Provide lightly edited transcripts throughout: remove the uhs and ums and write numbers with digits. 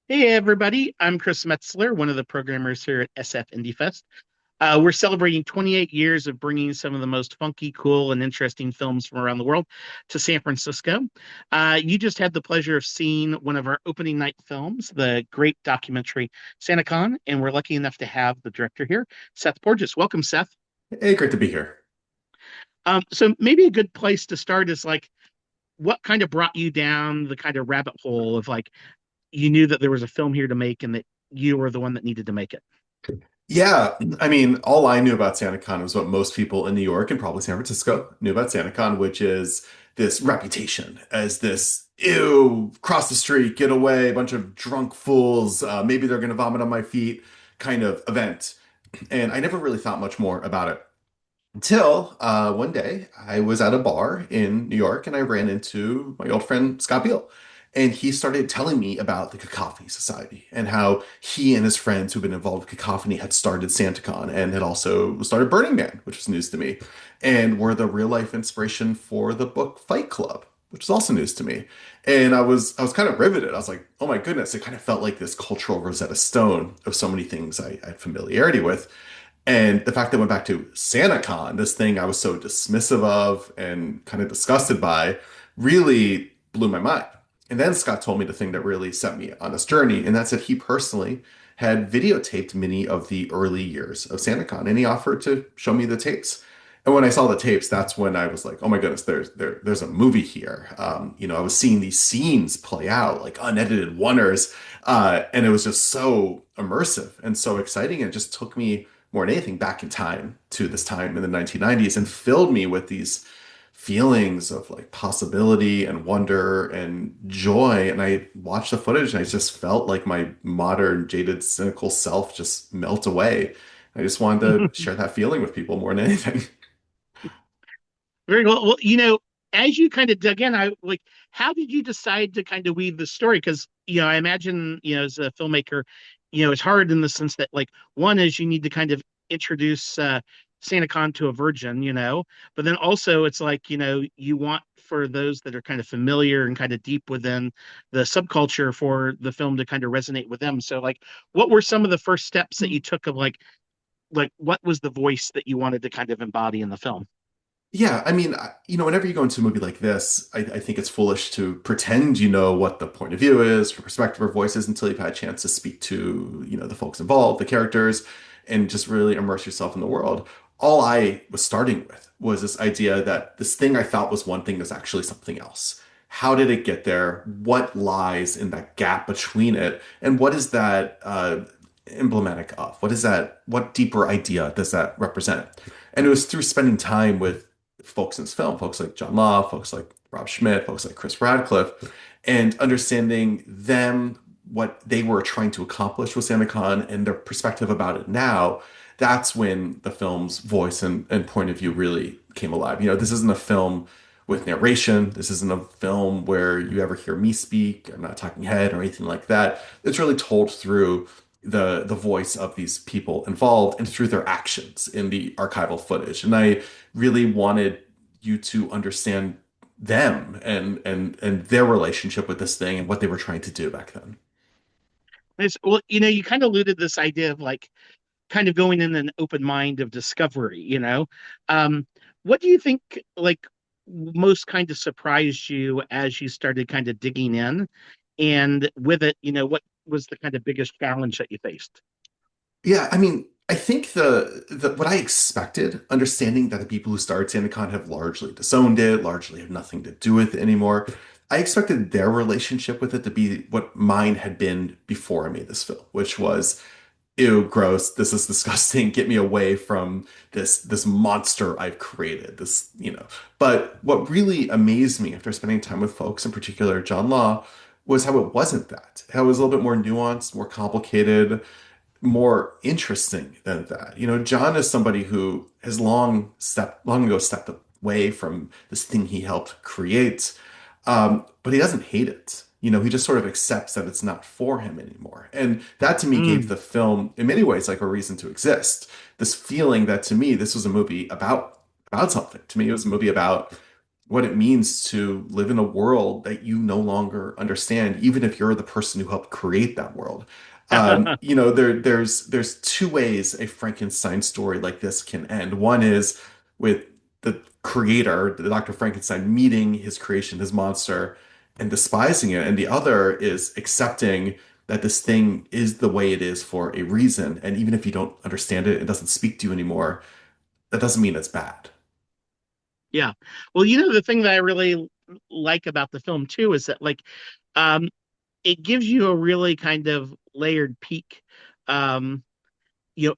Hey everybody, I'm Chris Metzler, one of the programmers here at SF Indie Fest. We're celebrating 28 years of bringing some of the most funky, cool, and interesting films from around the world to San Francisco. You just had the pleasure of seeing one of our opening night films, the great documentary Santacon, and we're lucky enough to have the director here, Seth Porges. Welcome, Seth. Hey, great to be here. So maybe a good place to start is like, what kind of brought you down the kind of rabbit hole of like you knew that there was a film here to make and that you were the one that needed to make it? Yeah, I mean, all I knew about Santacon was what most people in New York and probably San Francisco knew about Santacon, which is this reputation as this, ew, cross the street, get away, a bunch of drunk fools, maybe they're going to vomit on my feet kind of event. And I never really thought much more about it. Until one day, I was at a bar in New York and I ran into my old friend Scott Beal. And he started telling me about the Cacophony Society and how he and his friends who've been involved with Cacophony had started Santacon and had also started Burning Man, which was news to me, and were the real life inspiration for the book Fight Club, which is also news to me. And I was kind of riveted. I was like, oh my goodness, it kind of felt like this cultural Rosetta Stone of so many things I had familiarity with. And the fact that I went back to SantaCon, this thing I was so dismissive of and kind of disgusted by, really blew my mind. And then Scott told me the thing that really set me on this journey, and that's that he personally had videotaped many of the early years of SantaCon, and he offered to show me the tapes. And when I saw the tapes, that's when I was like, "Oh my goodness, there's a movie here." I was seeing these scenes play out like unedited wonders, and it was just so immersive and so exciting. It just took me more than anything back in time to this time in the 1990s and filled me with these feelings of like possibility and wonder and joy. And I watched the footage and I just felt like my modern, jaded, cynical self just melt away. I just wanted to share that feeling with people more than anything. Very well. Well, as you kind of dug in, I like, how did you decide to kind of weave the story? Because, I imagine, as a filmmaker, it's hard in the sense that, like, one is you need to kind of introduce SantaCon to a virgin, but then also it's like, you want for those that are kind of familiar and kind of deep within the subculture for the film to kind of resonate with them. So, like, what were some of the first steps that you took of like what was the voice that you wanted to kind of embody in the film? Yeah, I mean, whenever you go into a movie like this, I think it's foolish to pretend you know what the point of view is, or perspective or voice is until you've had a chance to speak to, the folks involved, the characters, and just really immerse yourself in the world. All I was starting with was this idea that this thing I thought was one thing is actually something else. How did it get there? What lies in that gap between it? And what is that emblematic of? What is that? What deeper idea does that represent? And it was through spending time with folks in this film, folks like John Law, folks like Rob Schmidt, folks like Chris Radcliffe, and understanding them, what they were trying to accomplish with SantaCon and their perspective about it now, that's when the film's voice and point of view really came alive. This isn't a film with narration. This isn't a film where you ever hear me speak. I'm not a talking head or anything like that. It's really told through the voice of these people involved and through their actions in the archival footage. And I really wanted you to understand them and their relationship with this thing and what they were trying to do back then. Well, you kind of alluded this idea of like kind of going in an open mind of discovery, Um, what do you think like most kind of surprised you as you started kind of digging in? And with it, what was the kind of biggest challenge that you faced? Yeah, I mean, I think the what I expected, understanding that the people who started SantaCon have largely disowned it, largely have nothing to do with it anymore. I expected their relationship with it to be what mine had been before I made this film, which was, ew, gross, this is disgusting, get me away from this monster I've created. But what really amazed me after spending time with folks, in particular John Law, was how it wasn't that. How it was a little bit more nuanced, more complicated, more interesting than that. John is somebody who has long ago stepped away from this thing he helped create, but he doesn't hate it. He just sort of accepts that it's not for him anymore. And that to me gave Mm, the film, in many ways, like a reason to exist. This feeling that to me, this was a movie about something. To me, it was a movie about what it means to live in a world that you no longer understand, even if you're the person who helped create that world. There's two ways a Frankenstein story like this can end. One is with the creator, the Dr. Frankenstein, meeting his creation, his monster, and despising it, and the other is accepting that this thing is the way it is for a reason, and even if you don't understand it, it doesn't speak to you anymore. That doesn't mean it's bad. Yeah. Well, the thing that I really like about the film too is that um it gives you a really kind of layered peek um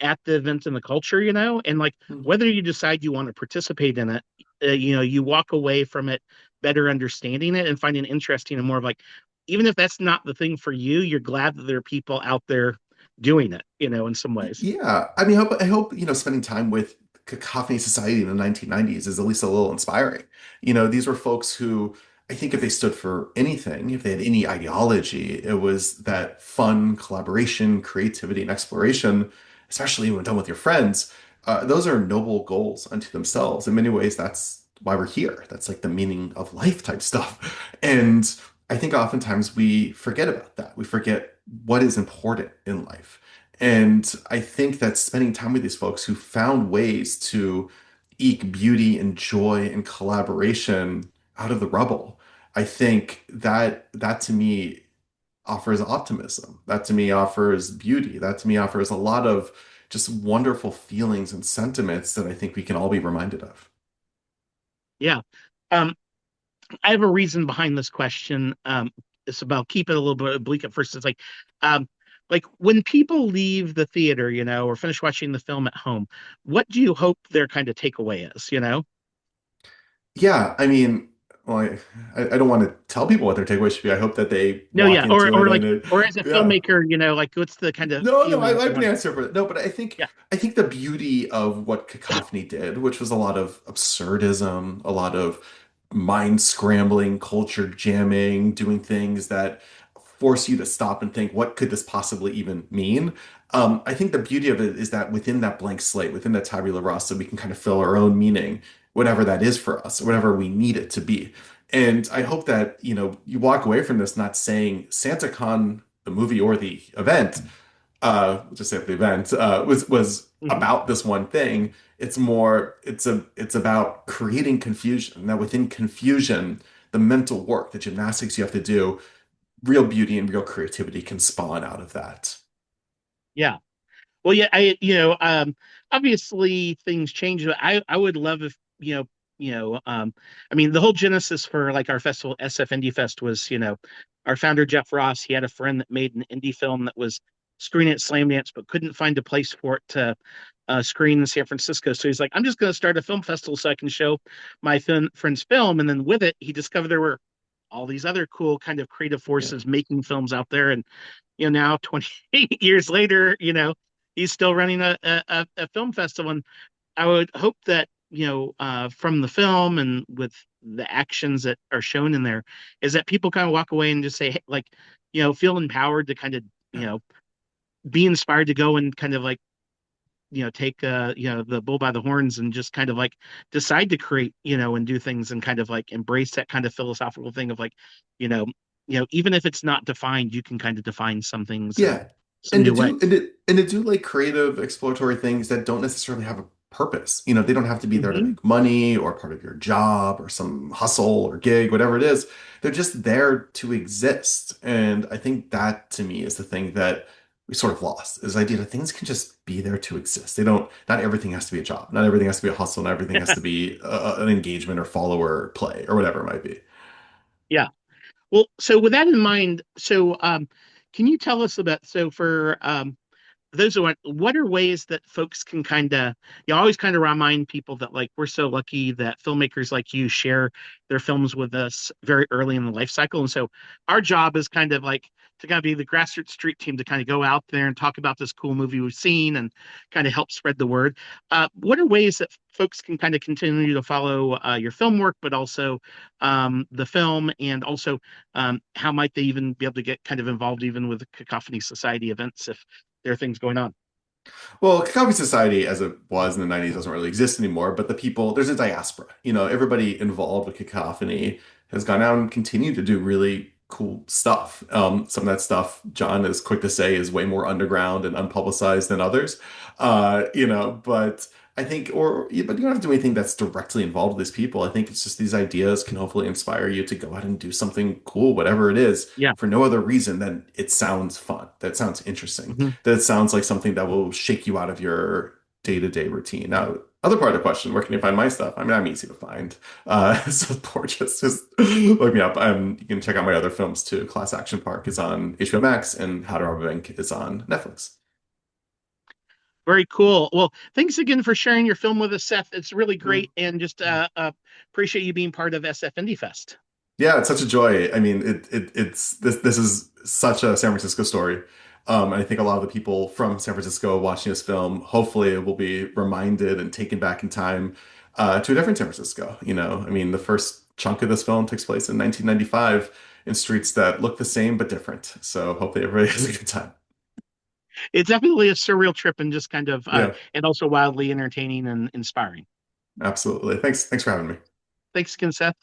at the event and the culture, and like whether you decide you want to participate in it, you walk away from it better understanding it and finding it interesting and more of like, even if that's not the thing for you, you're glad that there are people out there doing it, in some ways. Yeah, I mean, I hope, spending time with Cacophony Society in the 1990s is at least a little inspiring. These were folks who I think if they stood for anything, if they had any ideology, it was that fun, collaboration, creativity, and exploration, especially when done with your friends. Those are noble goals unto themselves. In many ways, that's why we're here. That's like the meaning of life type stuff. And I think oftentimes we forget about that. We forget what is important in life. And I think that spending time with these folks who found ways to eke beauty and joy and collaboration out of the rubble, I think that to me offers optimism. That to me offers beauty. That to me offers a lot of just wonderful feelings and sentiments that I think we can all be reminded of. Yeah. Um, I have a reason behind this question. It's about keep it a little bit oblique at first. It's um, like when people leave the theater, or finish watching the film at home, what do you hope their kind of takeaway is? Yeah, I mean, well, I don't want to tell people what their takeaway should be. I hope that they No, walk yeah, or into it or and like, or as a yeah. filmmaker, like what's the kind of No, no, feeling I that you have an want? answer for that. No, but I think Yeah, I think the beauty of what Cacophony did, which was a lot of absurdism, a lot of mind scrambling, culture jamming, doing things that force you to stop and think, what could this possibly even mean? I think the beauty of it is that within that blank slate, within that tabula rasa, we can kind of fill our own meaning, whatever that is for us, whatever we need it to be. And I hope that, you walk away from this not saying Santacon, the movie or the event, just say the event, was hmm about this one thing. It's about creating confusion. Now within confusion, the mental work, the gymnastics you have to do, real beauty and real creativity can spawn out of that. yeah. Well, yeah, obviously things change, but I would love if, I mean, the whole genesis for like our festival, SF Indie Fest, was, our founder, Jeff Ross, he had a friend that made an indie film that was screening at Slamdance, but couldn't find a place for it to screen in San Francisco. So he's like, I'm just going to start a film festival so I can show my friend's film. And then with it, he discovered there were all these other cool kind of creative Yeah. forces making films out there. And now 28 years later, he's still running a film festival. And I would hope that, from the film and with the actions that are shown in there, is that people kind of walk away and just say, hey, like, feel empowered to kind of, be inspired to go and kind of like, take, the bull by the horns and just kind of like decide to create, and do things and kind of like embrace that kind of philosophical thing of like, you know, even if it's not defined, you can kind of define some things in Yeah. some And to new do ways. and to do like creative exploratory things that don't necessarily have a purpose. They don't have to be there to hmm make money or part of your job or some hustle or gig, whatever it is. They're just there to exist. And I think that to me is the thing that we sort of lost is the idea that things can just be there to exist. Not everything has to be a job. Not everything has to be a hustle. Not everything has to be an engagement or follower play or whatever it might be. Yeah. Well, so with that in mind, so can you tell us about, so for those are what are ways that folks can kind of, always kind of remind people that like we're so lucky that filmmakers like you share their films with us very early in the life cycle. And so our job is kind of like to kind of be the grassroots street team to kind of go out there and talk about this cool movie we've seen and kind of help spread the word. What are ways that folks can kind of continue to follow your film work, but also the film, and also how might they even be able to get kind of involved even with the Cacophony Society events if there are things going on? Well, Copy Society, as it was in the 90s, doesn't really exist anymore, but the people, there's a diaspora. Everybody involved with Cacophony has gone out and continued to do really cool stuff. Some of that stuff, John is quick to say, is way more underground and unpublicized than others. But I think, but you don't have to do anything that's directly involved with these people. I think it's just these ideas can hopefully inspire you to go out and do something cool, whatever it is, Yeah. for no other reason than it sounds fun, that sounds interesting, Mhm. that sounds like something that will shake you out of your day-to-day routine. Now, other part of the question, where can you find my stuff? I mean, I'm easy to find. So Porges, just look me up. You can check out my other films too. Class Action Park is on HBO Max, and How to Rob a Bank is on Netflix. Very cool. Well, thanks again for sharing your film with us, Seth. It's really Mm. great, and just appreciate you being part of SF Indie Fest. Yeah, it's such a joy. I mean, it's this is such a San Francisco story. And I think a lot of the people from San Francisco watching this film, hopefully, will be reminded and taken back in time to a different San Francisco. I mean, the first chunk of this film takes place in 1995 in streets that look the same but different. So hopefully, everybody has a good time. It's definitely a surreal trip, and just kind of Yeah, and also wildly entertaining and inspiring. absolutely. Thanks for having me. Thanks again, Seth.